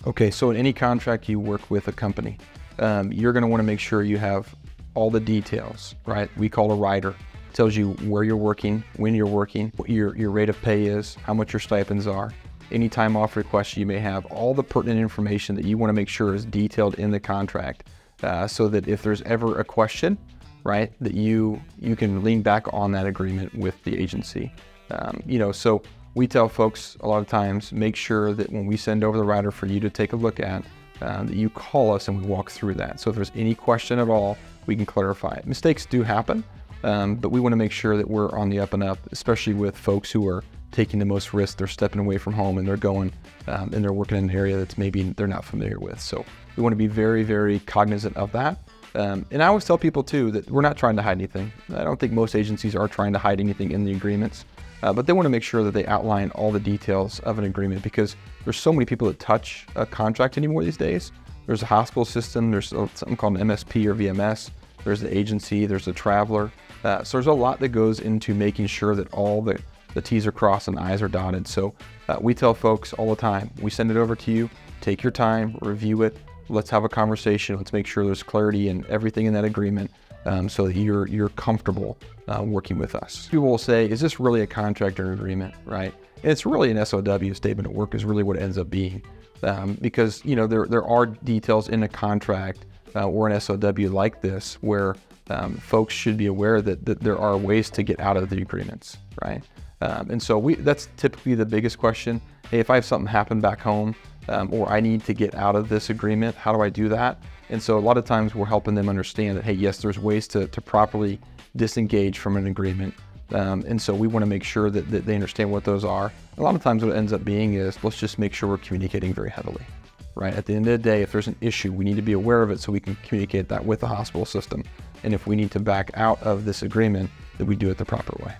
Okay, so in any contract you work with a company, you're going to want to make sure you have all the details, right? We call a rider. It tells you where you're working, when you're working, what your rate of pay is, how much your stipends are, any time off requests you may have, all the pertinent information that you want to make sure is detailed in the contract, so that if there's ever a question, right, that you can lean back on that agreement with the agency. So we tell folks a lot of times, make sure that when we send over the rider for you to take a look at, that you call us and we walk through that. So if there's any question at all, we can clarify it. Mistakes do happen, but we want to make sure that we're on the up and up, especially with folks who are taking the most risk. They're stepping away from home and they're going and they're working in an area that's maybe they're not familiar with. So we want to be very, very cognizant of that. And I always tell people too that we're not trying to hide anything. I don't think most agencies are trying to hide anything in the agreements, but they want to make sure that they outline all the details of an agreement, because there's so many people that touch a contract anymore these days. There's a hospital system, there's something called an MSP or VMS, there's the agency, there's the traveler. So there's a lot that goes into making sure that all the T's are crossed and I's are dotted. So we tell folks all the time, we send it over to you, take your time, review it, let's have a conversation, let's make sure there's clarity in everything in that agreement, so that you're comfortable working with us. People will say, is this really a contract or agreement, right? And it's really an SOW, statement of work, is really what it ends up being, because there are details in a contract or an SOW like this where folks should be aware that there are ways to get out of the agreements, right? And so that's typically the biggest question. Hey, if I have something happen back home, or I need to get out of this agreement, how do I do that? And so a lot of times we're helping them understand that, hey, yes, there's ways to properly disengage from an agreement. And so we want to make sure that they understand what those are. A lot of times what it ends up being is, let's just make sure we're communicating very heavily, right? At the end of the day, if there's an issue, we need to be aware of it so we can communicate that with the hospital system. And if we need to back out of this agreement, that we do it the proper way.